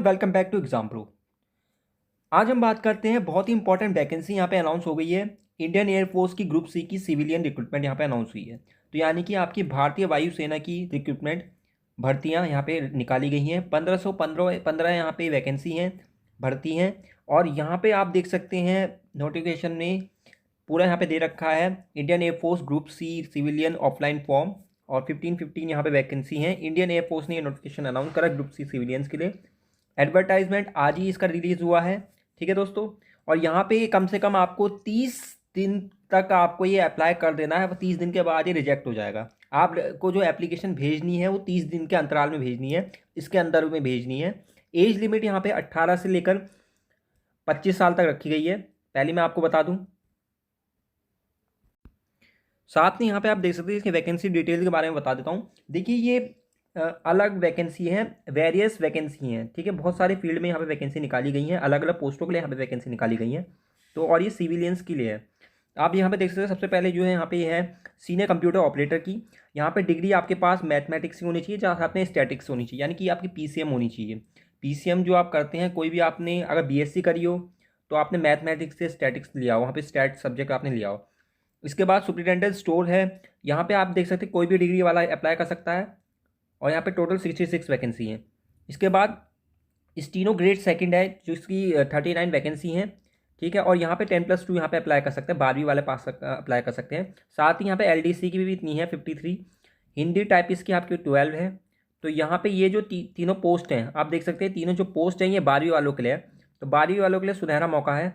Welcome back to Exam Pro. आज हम बात करते हैं बहुत ही इंपॉर्टेंट वैकेंसी यहाँ पे अनाउंस हो गई है। इंडियन एयरफोर्स की ग्रुप सी की सिविलियन रिक्रूटमेंट यहाँ पे अनाउंस हुई है। तो यानी कि आपकी भारतीय वायुसेना की रिक्रूटमेंट भर्तियाँ यहाँ पे निकाली गई हैं। 1515 यहाँ पे वैकेंसी हैं, भर्ती हैं। और यहाँ पे आप देख सकते हैं नोटिफिकेशन में पूरा यहाँ पे दे रखा है Indian Air Force group C civilian offline form, और 15 यहाँ पे वैकेंसी हैं। इंडियन एयरफोर्स ने ये नोटिफिकेशन अनाउंस करा ग्रुप सी सिविलियंस के लिए। एडवर्टाइजमेंट आज ही इसका रिलीज़ हुआ है, ठीक है दोस्तों। और यहाँ पे कम से कम आपको 30 दिन तक आपको ये अप्लाई कर देना है। 30 दिन के बाद ये रिजेक्ट हो जाएगा। आपको जो एप्लीकेशन भेजनी है वो 30 दिन के अंतराल में भेजनी है, इसके अंदर में भेजनी है। एज लिमिट यहाँ पे 18 से लेकर 25 साल तक रखी गई है, पहले मैं आपको बता दूं। साथ में यहाँ पे आप देख सकते हैं इसके वैकेंसी डिटेल के बारे में बता देता हूँ। देखिए ये अलग वैकेंसी है, वेरियस वैकेंसी हैं, ठीक है। बहुत सारे फील्ड में यहाँ पे वैकेंसी निकाली गई हैं, अलग अलग पोस्टों के लिए यहाँ पे वैकेंसी निकाली गई हैं। तो और ये सिविलियंस के लिए है। आप यहाँ पे देख सकते हैं सबसे पहले जो है यहाँ पे ये है सीनियर कंप्यूटर ऑपरेटर की। यहाँ पे डिग्री आपके पास मैथमेटिक्स की होनी चाहिए, जहाँ साथ में स्टैटिक्स होनी चाहिए, यानी कि आपकी पीसीएम होनी चाहिए। पीसीएम जो आप करते हैं, कोई भी आपने अगर बीएससी करी हो तो आपने मैथमेटिक्स से स्टैटिक्स लिया हो, वहाँ पे स्टैट सब्जेक्ट आपने लिया हो। इसके बाद सुपरिटेंडेंट स्टोर है। यहाँ पे आप देख सकते हैं कोई भी डिग्री वाला अप्लाई कर सकता है, और यहाँ पे टोटल 66 वैकेंसी हैं। इसके बाद स्टीनो ग्रेड सेकंड है जिसकी 39 वैकेंसी हैं, ठीक है। और यहाँ पे 10+2 यहाँ पे अप्लाई कर सकते हैं, 12वीं वाले पास अप्लाई कर सकते हैं। साथ ही यहाँ पे एलडीसी की भी इतनी है 53। हिंदी टाइपिस्ट की आपकी 12 है। तो यहाँ पे ये जो तीनों पोस्ट हैं आप देख सकते हैं, तीनों जो पोस्ट हैं ये 12वीं वालों के लिए है। तो 12वीं वालों के लिए सुनहरा मौका है।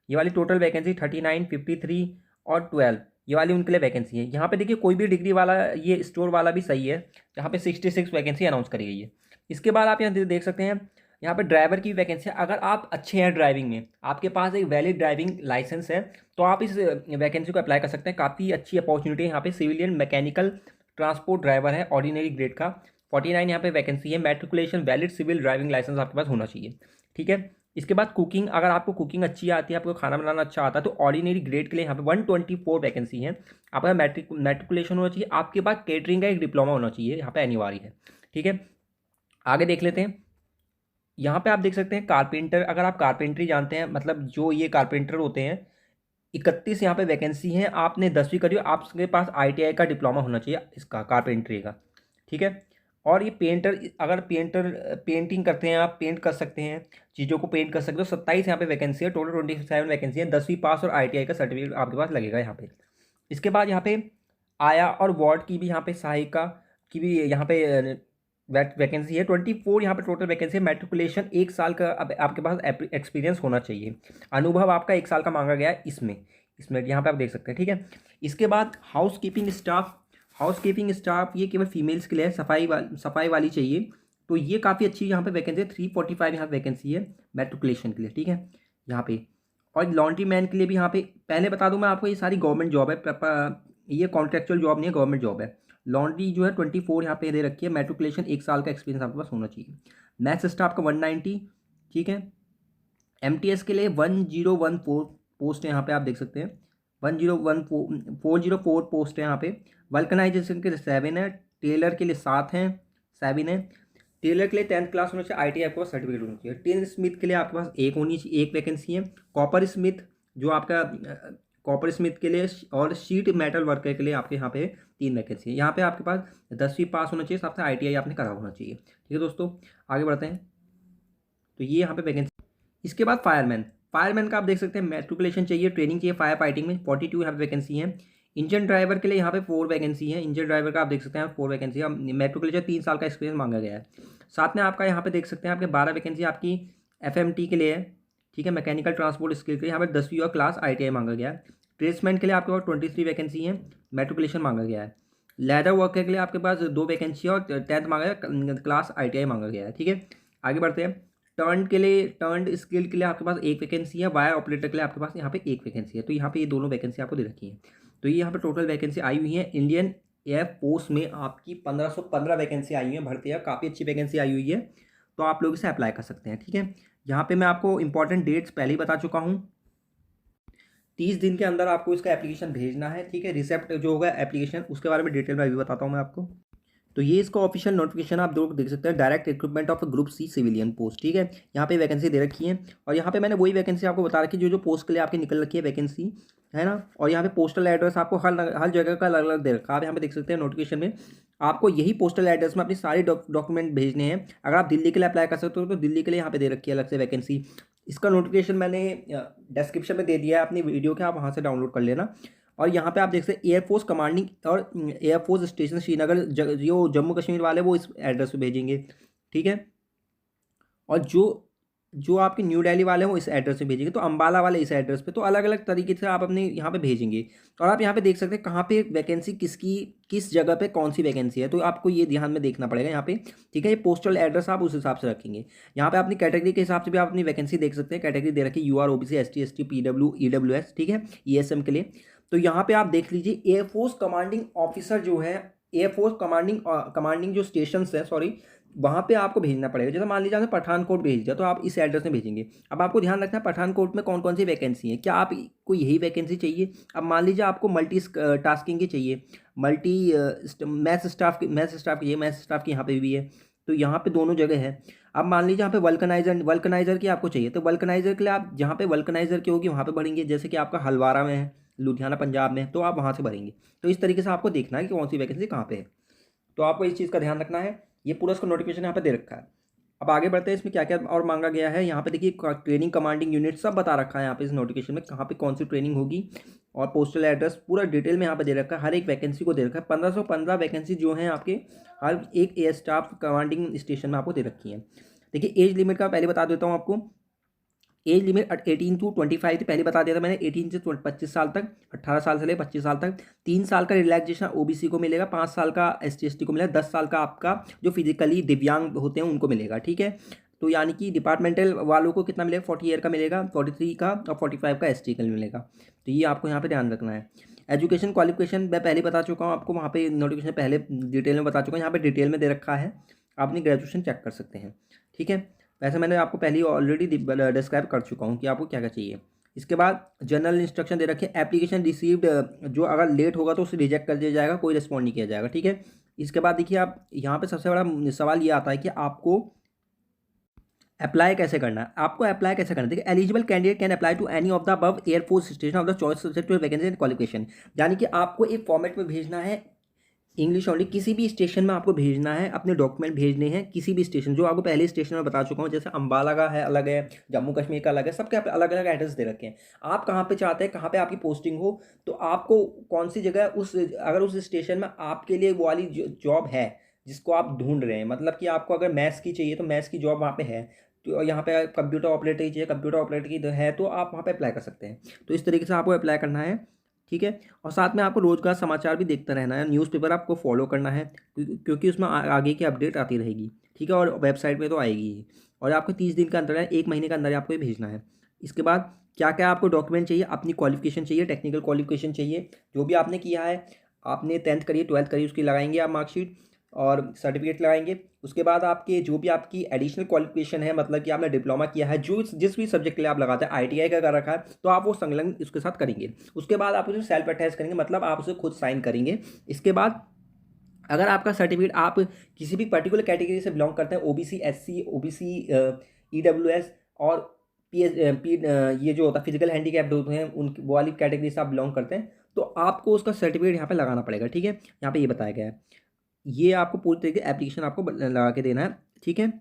ये वाली टोटल वैकेंसी 39, 53 और 12, ये वाली उनके लिए वैकेंसी है। यहाँ पे देखिए कोई भी डिग्री वाला, ये स्टोर वाला भी सही है, जहाँ पे 66 वैकेंसी अनाउंस करी गई है। इसके बाद आप यहाँ देख सकते हैं यहाँ पे ड्राइवर की वैकेंसी है। अगर आप अच्छे हैं ड्राइविंग में, आपके पास एक वैलिड ड्राइविंग लाइसेंस है, तो आप इस वैकेंसी को अप्लाई कर सकते हैं। काफ़ी अच्छी अपॉर्चुनिटी है यहाँ पे। सिविलियन मैकेनिकल ट्रांसपोर्ट ड्राइवर है, ऑर्डिनरी ग्रेड का। 49 यहाँ पे वैकेंसी है। Matriculation valid civil driving licence आपके पास होना चाहिए, ठीक है। इसके बाद कुकिंग, अगर आपको कुकिंग अच्छी आती है, आपको खाना बनाना अच्छा आता है, तो ऑर्डिनरी ग्रेड के लिए यहाँ पे 124 वैकेंसी है। आपका मैट्रिकुलेशन होना चाहिए, आपके पास केटरिंग का एक डिप्लोमा होना चाहिए, यहाँ पे अनिवार्य है, ठीक है। आगे देख लेते हैं। यहाँ पे आप देख सकते हैं कारपेंटर, अगर आप कारपेंट्री जानते हैं, मतलब जो ये कारपेंटर होते हैं, 31 यहाँ पे वैकेंसी है। आपने 10वीं करी हो, आपके पास ITI का डिप्लोमा होना चाहिए इसका, कारपेंट्री का, ठीक है। और ये पेंटर, अगर पेंटिंग करते हैं, आप पेंट कर सकते हैं, चीज़ों को पेंट कर सकते हो। 27 यहाँ पे वैकेंसी है, टोटल 27 वैकेंसी है। 10वीं पास और ITI का सर्टिफिकेट आपके पास लगेगा यहाँ पे। इसके बाद यहाँ पे आया और वार्ड की भी, यहाँ पे सहायिका की भी यहाँ पे वैकेंसी है। 24 यहाँ पे टोटल वैकेंसी है। मैट्रिकुलेशन 1 साल का अब आपके पास एक्सपीरियंस होना चाहिए। अनुभव आपका 1 साल का मांगा गया है इसमें यहाँ पे आप देख सकते हैं, ठीक है। इसके बाद हाउस कीपिंग स्टाफ ये केवल फीमेल्स के लिए है, सफाई वाली चाहिए। तो ये काफ़ी अच्छी यहाँ पे वैकेंसी है। 345 यहाँ वैकेंसी है मैट्रिकुलेशन के लिए, ठीक है, यहाँ पे। और लॉन्ड्री मैन के लिए भी यहाँ पे, पहले बता दूं मैं आपको, ये सारी गवर्नमेंट जॉब है, ये कॉन्ट्रेक्चुअल जॉब नहीं है, गवर्नमेंट जॉब है। लॉन्ड्री जो है 24 यहाँ पे दे रखी है। मैट्रिकुलेशन 1 साल का एक्सपीरियंस आपके पास होना चाहिए। मैक्स स्टाफ का 190, ठीक है। MTS के लिए 1014 पोस्ट है, यहाँ पे आप देख सकते हैं। 404 पोस्ट है यहाँ पे। वल्कनाइजेशन के लिए 7 है। टेलर के लिए 7 हैं, 7 है। टेलर के लिए 10th क्लास होना चाहिए, ITI आपके पास सर्टिफिकेट होना चाहिए। टिन स्मिथ के लिए आपके पास एक होनी चाहिए, एक वैकेंसी है। कॉपर स्मिथ जो आपका कॉपर स्मिथ के लिए, और शीट मेटल वर्कर के लिए आपके यहाँ पे 3 वैकेंसी है। यहाँ पे आपके पास 10वीं पास होना चाहिए, साथ में ITI आपने करा होना चाहिए, ठीक है दोस्तों। आगे बढ़ते हैं। तो ये यहाँ पे वैकेंसी। इसके बाद फायरमैन का आप देख सकते हैं मैट्रिकुलेशन चाहिए, ट्रेनिंग चाहिए फायर फाइटिंग में। 42 यहाँ पे वैकेंसी है। इंजन ड्राइवर के लिए यहाँ पे 4 वैकेंसी है। इंजन ड्राइवर का आप देख सकते हैं 4 वैकेंसी है। मैट्रिकुलेशन 3 साल का एक्सपीरियंस मांगा गया है। साथ में आपका यहाँ पे देख सकते हैं आपके 12 वैकेंसी आपकी FMT के लिए है, ठीक है, मैकेनिकल ट्रांसपोर्ट स्किल के लिए। यहाँ पर 10वीं और क्लास ITI मांगा गया है। ट्रेड्समैन के लिए आपके पास 23 वैकेंसी है, मैट्रिकुलेशन मांगा गया है। लेदर वर्कर के लिए आपके पास 2 वैकेंसी है, और 10th मांगा गया, क्लास ITI मांगा गया है, ठीक है। आगे बढ़ते हैं। टर्न्ड स्किल के लिए आपके पास 1 वैकेंसी है। वायर ऑपरेटर के लिए आपके पास यहाँ पे 1 वैकेंसी है। तो यहाँ पे ये दोनों वैकेंसी आपको दे रखी है। तो ये यहाँ पे टोटल वैकेंसी आई हुई है। इंडियन एयरफोर्स में आपकी 1515 वैकेंसी आई हुई है, भर्तियाँ काफ़ी अच्छी वैकेंसी आई हुई है। तो आप लोग इसे अप्लाई कर सकते हैं, ठीक है। यहाँ पे मैं आपको इंपॉर्टेंट डेट्स पहले ही बता चुका हूँ। 30 दिन के अंदर आपको इसका एप्लीकेशन भेजना है, ठीक है। रिसेप्ट जो होगा एप्लीकेशन, उसके बारे में डिटेल में अभी बताता हूँ मैं आपको। तो ये इसका ऑफिशियल नोटिफिकेशन आप देख सकते हैं, direct recruitment of group C civilian post, ठीक है। यहाँ पे वैकेंसी दे रखी है और यहाँ पे मैंने वही वैकेंसी आपको बता रखी है जो पोस्ट के लिए आपकी निकल रखी है वैकेंसी, है ना। और यहाँ पे पोस्टल एड्रेस आपको हर जगह का अलग अलग दे रखा है। आप यहाँ पे देख सकते हैं नोटिफिकेशन में आपको यही पोस्टल एड्रेस में अपनी सारी डॉक्यूमेंट भेजने हैं। अगर आप दिल्ली के लिए अप्लाई कर सकते हो तो दिल्ली के लिए यहाँ पे दे रखी है अलग से वैकेंसी। इसका नोटिफिकेशन मैंने डिस्क्रिप्शन में दे दिया है अपनी वीडियो के, आप वहाँ से डाउनलोड कर लेना। और यहाँ पे आप देख सकते हैं एयरफोर्स कमांडिंग और एयरफोर्स स्टेशन श्रीनगर, जो जम्मू कश्मीर वाले वो इस एड्रेस पे भेजेंगे, ठीक है। और जो जो आपके न्यू दिल्ली वाले हैं वो इस एड्रेस पे भेजेंगे, तो अंबाला वाले इस एड्रेस पे। तो अलग अलग तरीके से आप अपने यहाँ पे भेजेंगे। और आप यहाँ पे देख सकते हैं कहाँ पे वैकेंसी किसकी किस जगह पे कौन सी वैकेंसी है, तो आपको ये ध्यान में देखना पड़ेगा यहाँ पे, ठीक है। ये पोस्टल एड्रेस आप उस हिसाब से रखेंगे। यहाँ पे अपनी कैटेगरी के हिसाब से भी आप अपनी वैकेंसी देख सकते हैं। कैटेगरी दे रखी है UR OBC ST ST PW EWS, ठीक है, ESM के लिए। तो यहाँ पे आप देख लीजिए एयरफोर्स कमांडिंग ऑफिसर जो है, एयरफोर्स कमांडिंग जो स्टेशन है, सॉरी, वहाँ पे आपको भेजना पड़ेगा। जैसे मान लीजिए आपने पठानकोट भेज दिया तो आप इस एड्रेस में भेजेंगे। अब आपको ध्यान रखना है पठानकोट में कौन कौन सी वैकेंसी है, क्या आपको यही वैकेंसी चाहिए। अब मान लीजिए आपको मल्टी टास्किंग की चाहिए, मल्टी मैथ स्टाफ की यहाँ पे भी है, तो यहाँ पे दोनों जगह है। अब मान लीजिए यहाँ पे वल्कनाइजर की आपको चाहिए, तो वल्कनाइजर के लिए आप जहाँ पे वल्कनाइजर की होगी वहाँ पे भरेंगे। जैसे कि आपका हलवारा में है, लुधियाना पंजाब में, तो आप वहाँ से भरेंगे। तो इस तरीके से आपको देखना है कि कौन सी वैकेंसी कहाँ पे है, तो आपको इस चीज़ का ध्यान रखना है। ये पूरा इसका नोटिफिकेशन यहाँ पे दे रखा है। अब आगे बढ़ते हैं, इसमें क्या क्या और मांगा गया है। यहाँ पे देखिए ट्रेनिंग कमांडिंग यूनिट सब बता रखा है यहाँ पे इस नोटिफिकेशन में, कहाँ पे कौन सी ट्रेनिंग होगी और पोस्टल एड्रेस पूरा डिटेल में यहाँ पे दे रखा है। हर एक वैकेंसी को दे रखा है। 1515 वैकेंसी जो है आपके हर एक एयर स्टाफ कमांडिंग स्टेशन में आपको दे रखी है। देखिए एज लिमिट का पहले बता देता हूँ आपको। एज लिमिट 18 to 25 थी, पहले बता दिया था मैंने। 18 से 25 साल तक, 18 साल से ले 25 साल तक। 3 साल का रिलैक्सेशन OBC को मिलेगा, 5 साल का ST ST को मिलेगा, 10 साल का आपका जो फिजिकली दिव्यांग होते हैं उनको मिलेगा, ठीक है। तो यानी कि डिपार्टमेंटल वालों को कितना मिलेगा, 40 ईयर का मिलेगा, 43 का और 45 का ST का मिलेगा। तो ये आपको यहाँ पे ध्यान रखना है। एजुकेशन क्वालिफिकेशन मैं पहले बता चुका हूँ आपको, वहाँ पे नोटिफिकेशन पहले डिटेल में बता चुका हूँ। यहाँ पे डिटेल में दे रखा है, आप अपनी ग्रेजुएशन चेक कर सकते हैं, ठीक है। वैसे मैंने आपको पहले ही ऑलरेडी डिस्क्राइब कर चुका हूँ कि आपको क्या क्या चाहिए। इसके बाद जनरल इंस्ट्रक्शन दे रखे, एप्लीकेशन रिसीव्ड जो अगर लेट होगा तो उसे रिजेक्ट कर दिया जाएगा, कोई रिस्पॉन्ड नहीं किया जाएगा, ठीक है। इसके बाद देखिए आप यहाँ पे सबसे बड़ा सवाल ये आता है कि आपको अप्लाई कैसे करना है। आपको अप्लाई कैसे करना है, देखिए eligible candidate can apply to any of the above air force station of the choice subject to vacancy and qualification. यानी कि आपको एक फॉर्मेट में भेजना है, इंग्लिश ओनली, किसी भी स्टेशन में आपको भेजना है, अपने डॉक्यूमेंट भेजने हैं किसी भी स्टेशन, जो आपको पहले स्टेशन में बता चुका हूँ। जैसे अंबाला का है अलग है, जम्मू कश्मीर का अलग है, सबके अलग अलग एड्रेस दे रखे हैं। आप कहाँ पे चाहते हैं, कहाँ पे आपकी पोस्टिंग हो, तो आपको कौन सी जगह अगर उस स्टेशन में आपके लिए वो वाली जॉब है जिसको आप ढूंढ रहे हैं, मतलब कि आपको अगर मैथ्स की चाहिए तो मैथ्स की जॉब वहाँ पे है, तो यहाँ पे कंप्यूटर ऑपरेटर की चाहिए, कंप्यूटर ऑपरेटर की है, तो आप वहाँ पे अप्लाई कर सकते हैं। तो इस तरीके से आपको अप्लाई करना है, ठीक है। और साथ में आपको रोजगार समाचार भी देखता रहना है, न्यूज़पेपर आपको फॉलो करना है, क्योंकि उसमें आगे की अपडेट आती रहेगी, ठीक है। और वेबसाइट पे तो आएगी ही। और आपको 30 दिन का अंदर है, 1 महीने का अंदर आपको ये भेजना है। इसके बाद क्या क्या आपको डॉक्यूमेंट चाहिए, अपनी क्वालिफिकेशन चाहिए, टेक्निकल क्वालिफिकेशन चाहिए, जो भी आपने किया है, आपने 10th करी 12th करी उसकी लगाएंगे आप मार्कशीट और सर्टिफिकेट लगाएंगे। उसके बाद आपके जो भी आपकी एडिशनल क्वालिफिकेशन है, मतलब कि आपने डिप्लोमा किया है, जो जिस भी सब्जेक्ट के लिए आप लगाते हैं, ITI का कर रखा है, तो आप वो संलग्न उसके साथ करेंगे। उसके बाद आप उसे सेल्फ अटेस्ट करेंगे, मतलब आप उसे खुद साइन करेंगे। इसके बाद अगर आपका सर्टिफिकेट आप किसी भी पर्टिकुलर कैटेगरी से बिलोंग करते हैं, OBC SC OBC EWS और ये जो होता है फिजिकल हैंडीकैप्ड होते हैं, उन वो वाली कैटेगरी से आप बिलोंग करते हैं, तो आपको उसका सर्टिफिकेट यहाँ पे लगाना पड़ेगा, ठीक है। यहाँ पे ये बताया गया है, ये आपको पूरी तरीके से एप्लीकेशन आपको लगा के देना है, ठीक है।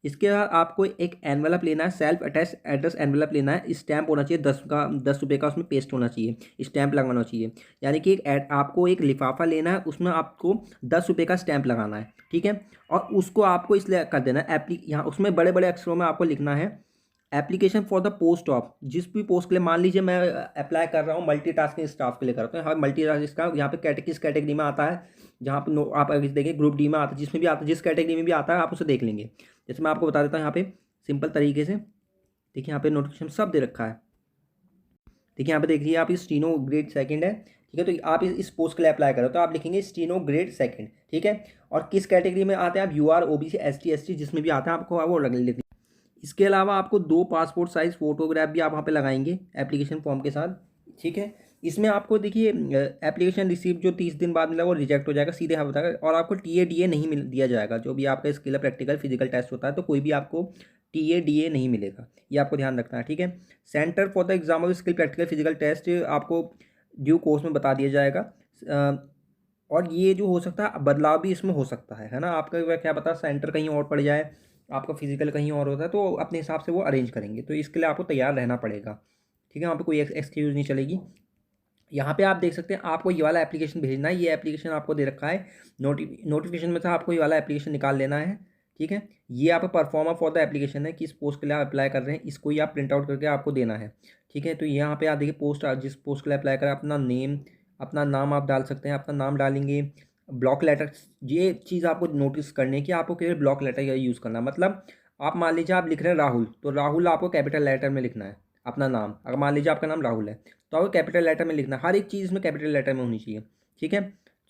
इसके बाद आपको एक एनवेलप लेना है, सेल्फ अटैच एड्रेस एनवेलप लेना है, स्टैंप होना चाहिए 10 रुपये का, उसमें पेस्ट होना चाहिए, स्टैंप लगाना चाहिए। यानी कि आपको एक लिफाफा लेना है, उसमें आपको 10 रुपये का स्टैंप लगाना है, ठीक है। और उसको आपको इसलिए कर देना है यहाँ उसमें बड़े बड़े अक्षरों में आपको लिखना है, application for the post of, जिस भी पोस्ट के लिए, मान लीजिए मैं अप्लाई कर रहा हूँ मल्टीटास्किंग स्टाफ के लिए करता हूँ, हाँ मल्टीटास्किंग स्टाफ यहाँ पे किस कैटेगरी में आता है, जहाँ पे आप अगर देखिए ग्रुप डी में आता है, जिसमें भी आता है, जिस कैटेगरी में भी आता है आप उसे देख लेंगे। जैसे मैं आपको बता देता हूँ यहाँ पे सिंपल तरीके से, देखिए यहाँ पे नोटिफिकेशन सब दे रखा है। देखिए यहाँ पे देखिए आप इस स्टीनो ग्रेड सेकंड है, ठीक है। तो आप इस पोस्ट के लिए अप्लाई करो तो आप लिखेंगे स्टीनो ग्रेड सेकंड, ठीक है। और किस कैटेगरी में आते हैं आप, UR OBC ST ST जिसमें भी आता है आपको वो लग लेते हैं। इसके अलावा आपको 2 पासपोर्ट साइज़ फोटोग्राफ भी आप वहाँ पे लगाएंगे एप्लीकेशन फॉर्म के साथ, ठीक है। इसमें आपको देखिए एप्लीकेशन रिसीव जो 30 दिन बाद मिला वो रिजेक्ट हो जाएगा, सीधे यहाँ बताएगा। और आपको TADA नहीं मिल दिया जाएगा, जो भी आपका स्किल प्रैक्टिकल फिजिकल टेस्ट होता है तो कोई भी आपको TADA नहीं मिलेगा, ये आपको ध्यान रखना है, ठीक है। Centre for the exam of skill practical physical test आपको ड्यू कोर्स में बता दिया जाएगा। और ये जो हो सकता है बदलाव भी इसमें हो सकता है ना, आपका क्या पता सेंटर कहीं और पड़ जाए, आपका फिजिकल कहीं और होता है, तो अपने हिसाब से वो अरेंज करेंगे, तो इसके लिए आपको तैयार रहना पड़ेगा, ठीक है। वहाँ पे कोई एक्सक्यूज़ नहीं चलेगी। यहाँ पे आप देख सकते हैं आपको ये वाला एप्लीकेशन भेजना है, ये एप्लीकेशन आपको दे रखा है, नोटिफिकेशन में से आपको ये वाला एप्लीकेशन निकाल लेना है, ठीक है। ये आप परफॉर्मर फॉर द एप्लीकेशन है, किस पोस्ट के लिए आप अप्लाई कर रहे हैं, इसको ही आप प्रिंट आउट करके आपको देना है, ठीक है। तो यहाँ पे आप देखिए पोस्ट, जिस पोस्ट के लिए अप्लाई करें, अपना नाम आप डाल सकते हैं, अपना नाम डालेंगे, ब्लॉक लेटर, ये चीज़ आपको नोटिस करने की, आपको केवल ब्लॉक लेटर का यूज़ करना, मतलब आप मान लीजिए आप लिख रहे हैं राहुल, तो राहुल आपको कैपिटल लेटर में लिखना है अपना नाम। अगर मान लीजिए आपका नाम राहुल है तो आपको कैपिटल लेटर में लिखना, हर एक चीज़ इसमें कैपिटल लेटर में होनी चाहिए, ठीक है।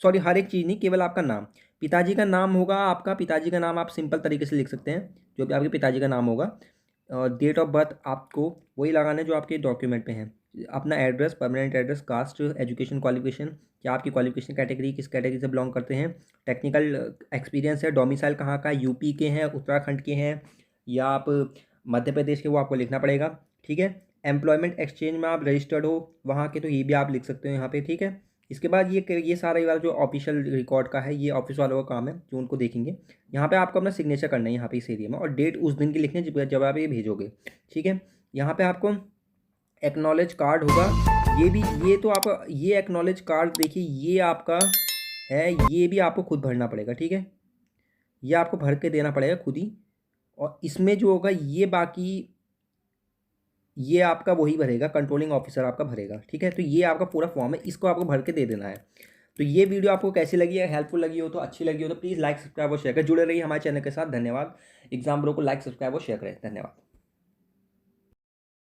सॉरी, हर एक चीज़ नहीं, केवल आपका नाम। पिताजी का नाम होगा, आपका पिताजी का नाम आप सिंपल तरीके से लिख सकते हैं, जो भी आपके पिताजी का नाम होगा। और डेट ऑफ बर्थ आपको वही लगाना है जो आपके डॉक्यूमेंट पे है। अपना address, permanent address, caste, education qualification, क्या आपकी क्वालिफिकेशन कैटेगरी, किस कैटेगरी से बिलोंग करते हैं, टेक्निकल एक्सपीरियंस है, डोमिसाइल कहाँ का, यूपी के हैं, उत्तराखंड के हैं, या आप मध्य प्रदेश के, वो आपको लिखना पड़ेगा, ठीक है। एम्प्लॉयमेंट एक्सचेंज में आप रजिस्टर्ड हो वहाँ के, तो ये भी आप लिख सकते हो यहाँ पे, ठीक है। इसके बाद ये सारा ये वाला जो ऑफिशियल रिकॉर्ड का है, ये ऑफिस वालों का काम है जो उनको देखेंगे। यहाँ पे आपको अपना सिग्नेचर करना है यहाँ पे इस एरिया में, और डेट उस दिन की लिखनी है जब आप ये भेजोगे, ठीक है। यहाँ पे आपको एक्नॉलेज कार्ड होगा, ये भी, ये तो आप ये एक्नॉलेज कार्ड देखिए ये आपका है, ये भी आपको खुद भरना पड़ेगा, ठीक है। ये आपको भर के देना पड़ेगा खुद ही। और इसमें जो होगा ये बाकी ये आपका वही भरेगा, कंट्रोलिंग ऑफिसर आपका भरेगा, ठीक है। तो ये आपका पूरा फॉर्म है, इसको आपको भर के दे देना है। तो ये वीडियो आपको कैसी लगी है, हेल्पफुल लगी हो तो, अच्छी लगी हो तो प्लीज़ लाइक सब्सक्राइब और शेयर करें, जुड़े रहिए हमारे चैनल के साथ। धन्यवाद। एग्जाम ब्रो को लाइक सब्सक्राइब और शेयर करें, धन्यवाद।